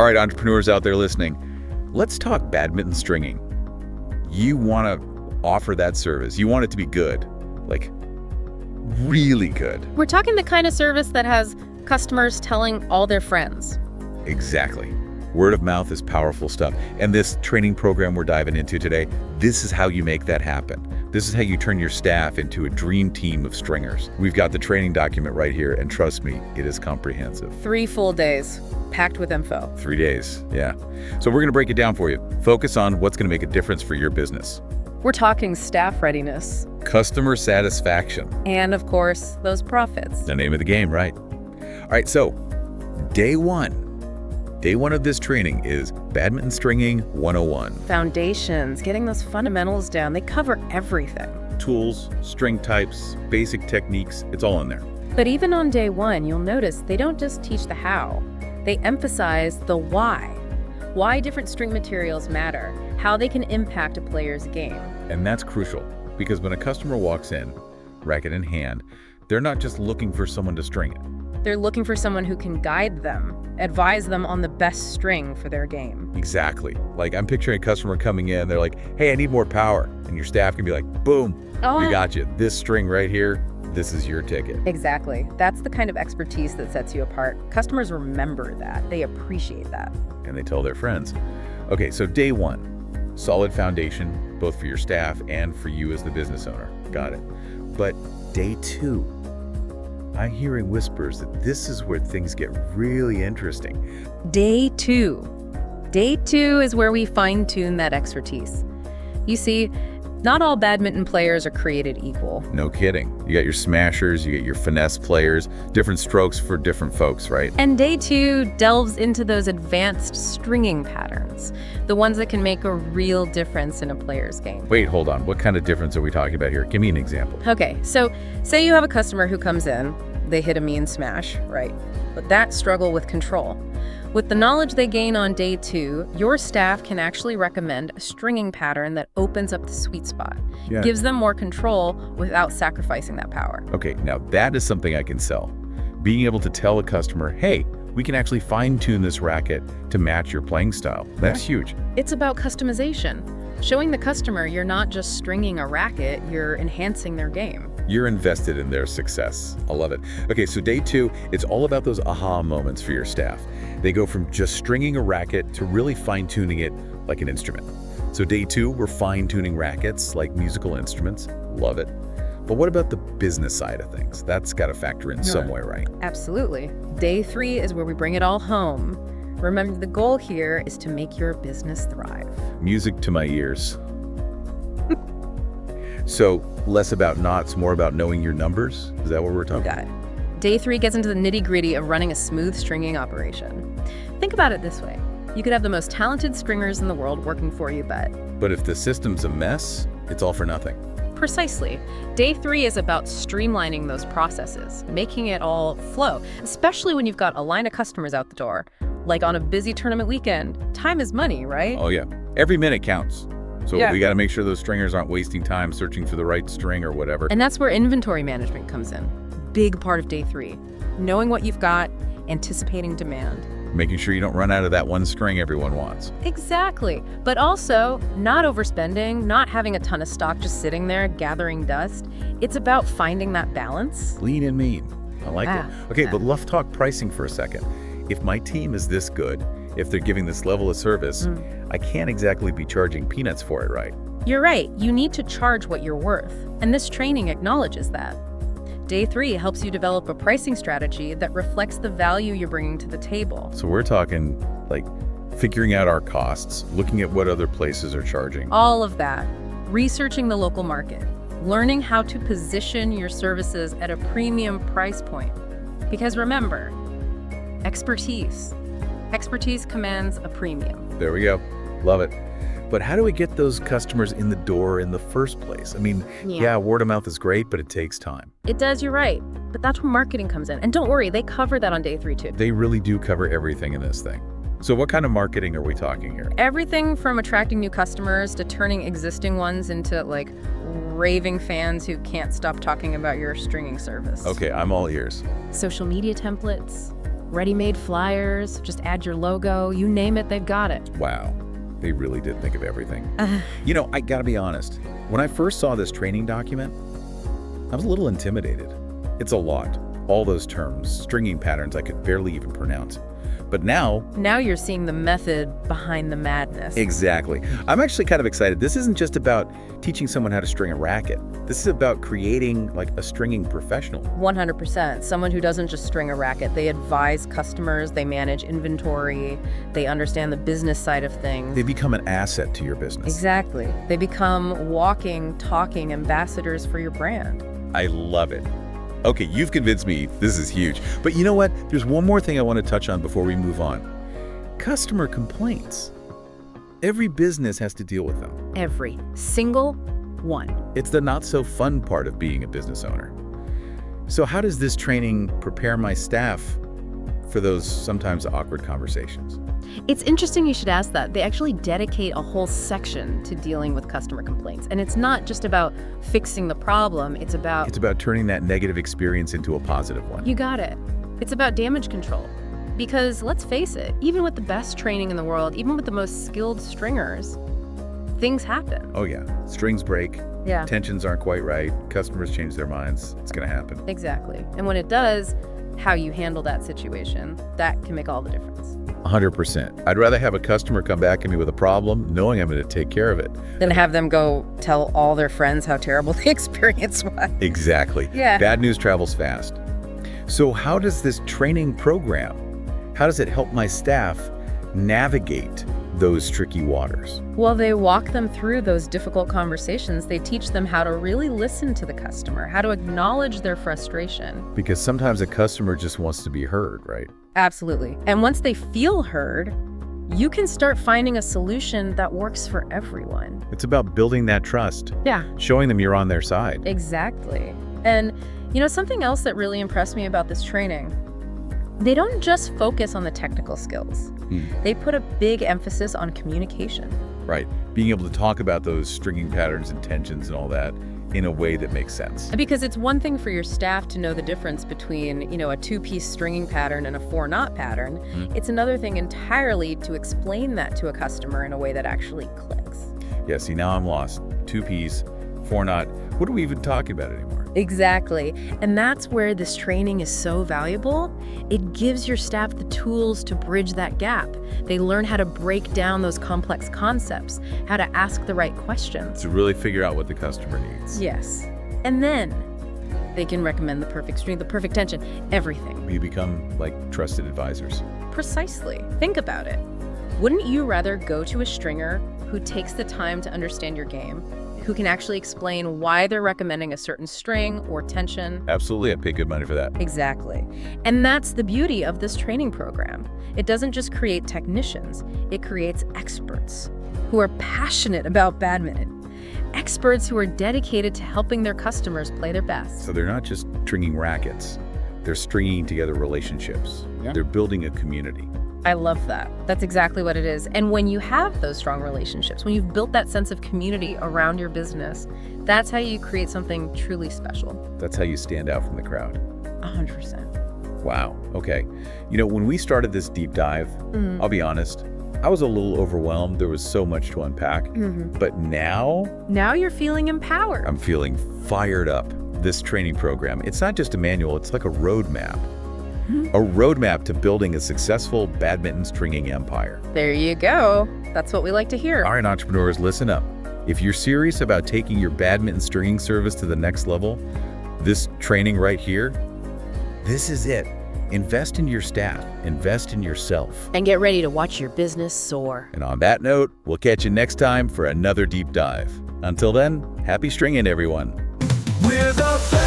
All right, entrepreneurs out there listening, let's talk badminton stringing. You want to offer that service. You want it to be good, like really good. We're talking the kind of service that has customers telling all their friends. Exactly. Word of mouth is powerful stuff. And this training program we're diving into today, this is how you make that happen. This is how you turn your staff into a dream team of stringers. We've got the training document right here, and trust me, it is comprehensive. 3 full days, packed with info. 3 days, yeah. So we're gonna break it down for you. Focus on what's gonna make a difference for your business. We're talking staff readiness. Customer satisfaction. And of course, those profits. The name of the game, right? All right, so day one of this training is Badminton Stringing 101. Foundations, getting those fundamentals down, they cover everything. Tools, string types, basic techniques, it's all in there. But even on day one, you'll notice they don't just teach the how. They emphasize the why. Why different string materials matter, how they can impact a player's game. And that's crucial, because when a customer walks in, racket in hand, they're not just looking for someone to string it. They're looking for someone who can guide them, advise them on the best string for their game. Exactly. Like, I'm picturing a customer coming in, they're like, hey, I need more power. And your staff can be like, boom, we got you. This string right here, this is your ticket. Exactly. That's the kind of expertise that sets you apart. Customers remember that. They appreciate that. And they tell their friends. Okay, so day one, solid foundation, both for your staff and for you as the business owner. Got it. But day two, I'm hearing whispers that this is where things get really interesting. Day two. Day two is where we fine-tune that expertise. You see, not all badminton players are created equal. No kidding. You got your smashers, you get your finesse players, different strokes for different folks, right? And day two delves into those advanced stringing patterns, the ones that can make a real difference in a player's game. Wait, hold on. What kind of difference are we talking about here? Give me an example. Okay, so say you have a customer who comes in, they hit a mean smash, right? But that struggle with control. With the knowledge they gain on day two, your staff can actually recommend a stringing pattern that opens up the sweet spot, gives them more control without sacrificing that power. Okay, now that is something I can sell. Being able to tell a customer, hey, we can actually fine-tune this racket to match your playing style. That's huge. It's about customization. Showing the customer you're not just stringing a racket, you're enhancing their game. You're invested in their success. I love it. Okay, so day two, it's all about those aha moments for your staff. They go from just stringing a racket to really fine-tuning it like an instrument. So day two, we're fine-tuning rackets like musical instruments. Love it. But what about the business side of things? That's got to factor in some way, right? Absolutely. Day three is where we bring it all home. Remember, the goal here is to make your business thrive. Music to my ears. So less about knots, more about knowing your numbers? Is that what we're talking about? Got it. Day three gets into the nitty-gritty of running a smooth stringing operation. Think about it this way. You could have the most talented stringers in the world working for you, but if the system's a mess, it's all for nothing. Precisely. Day three is about streamlining those processes, making it all flow, especially when you've got a line of customers out the door. Like on a busy tournament weekend, time is money, right? Oh yeah, every minute counts. So Yeah. we got to make sure those stringers aren't wasting time searching for the right string or whatever. And that's where inventory management comes in. Big part of day three. Knowing what you've got, anticipating demand. Making sure you don't run out of that one string everyone wants. Exactly. But also, not overspending, not having a ton of stock just sitting there gathering dust. It's about finding that balance. Lean and mean. I like it. Okay, but let's talk pricing for a second. If my team is this good, if they're giving this level of service, I can't exactly be charging peanuts for it, right? You're right. You need to charge what you're worth. And this training acknowledges that. Day three helps you develop a pricing strategy that reflects the value you're bringing to the table. So we're talking like figuring out our costs, looking at what other places are charging. All of that. Researching the local market. Learning how to position your services at a premium price point. Because remember, expertise. Expertise commands a premium. There we go. Love it. But how do we get those customers in the door in the first place? I mean, yeah, word of mouth is great, but it takes time. It does, you're right. But that's where marketing comes in. And don't worry, they cover that on day three too. They really do cover everything in this thing. So what kind of marketing are we talking here? Everything from attracting new customers to turning existing ones into like raving fans who can't stop talking about your stringing service. Okay, I'm all ears. Social media templates, ready-made flyers, just add your logo, you name it, they've got it. Wow, they really did think of everything. You know, I gotta be honest. When I first saw this training document, I was a little intimidated. It's a lot. All those terms, stringing patterns I could barely even pronounce. But now you're seeing the method behind the madness. Exactly. I'm actually kind of excited. This isn't just about teaching someone how to string a racket. This is about creating like a stringing professional. 100%. Someone who doesn't just string a racket. They advise customers, they manage inventory, they understand the business side of things. They become an asset to your business. Exactly. They become walking, talking ambassadors for your brand. I love it. Okay, you've convinced me. This is huge. But you know what? There's one more thing I want to touch on before we move on. Customer complaints. Every business has to deal with them. Every single one. It's the not so fun part of being a business owner. So how does this training prepare my staff for those sometimes awkward conversations? It's interesting you should ask that. They actually dedicate a whole section to dealing with customer complaints. And it's not just about fixing the problem, it's about turning that negative experience into a positive one. You got it. It's about damage control. Because let's face it, even with the best training in the world, even with the most skilled stringers, things happen. Oh yeah, strings break, Yeah. tensions aren't quite right, customers change their minds, it's gonna happen. Exactly. And when it does, how you handle that situation, that can make all the difference. 100%. I'd rather have a customer come back to me with a problem, knowing I'm going to take care of it. Then have them go tell all their friends how terrible the experience was. Exactly. Yeah. Bad news travels fast. So how does this training program, how does it help my staff navigate those tricky waters? Well, they walk them through those difficult conversations. They teach them how to really listen to the customer, how to acknowledge their frustration. Because sometimes a customer just wants to be heard, right? Absolutely. And once they feel heard, you can start finding a solution that works for everyone. It's about building that trust. Yeah. Showing them you're on their side. Exactly. And, you know, something else that really impressed me about this training, they don't just focus on the technical skills. They put a big emphasis on communication. Right. Being able to talk about those stringing patterns and tensions and all that in a way that makes sense. Because it's one thing for your staff to know the difference between, you know, a two-piece stringing pattern and a four-knot pattern. It's another thing entirely to explain that to a customer in a way that actually clicks. Yeah, see, now I'm lost. Two-piece, four-knot. What are we even talking about anymore? Exactly. And that's where this training is so valuable. It gives your staff the tools to bridge that gap. They learn how to break down those complex concepts, how to ask the right questions. To really figure out what the customer needs. Yes. And then they can recommend the perfect string, the perfect tension, everything. We become like trusted advisors. Precisely. Think about it. Wouldn't you rather go to a stringer who takes the time to understand your game, who can actually explain why they're recommending a certain string or tension? Absolutely, I'd pay good money for that. Exactly. And that's the beauty of this training program. It doesn't just create technicians, it creates experts who are passionate about badminton. Experts who are dedicated to helping their customers play their best. So they're not just stringing rackets, they're stringing together relationships. Yeah. They're building a community. I love that. That's exactly what it is. And when you have those strong relationships, when you've built that sense of community around your business, that's how you create something truly special. That's how you stand out from the crowd. 100%. Wow, okay. You know, when we started this deep dive, I'll be honest, I was a little overwhelmed. There was so much to unpack. But now Now you're feeling empowered. I'm feeling fired up. This training program, it's not just a manual, it's like a roadmap. A roadmap to building a successful badminton stringing empire. There you go. That's what we like to hear. All right, entrepreneurs, listen up. If you're serious about taking your badminton stringing service to the next level, this training right here, this is it. Invest in your staff, invest in yourself. And get ready to watch your business soar. And on that note, we'll catch you next time for another deep dive. Until then, happy stringing, everyone. We're the best.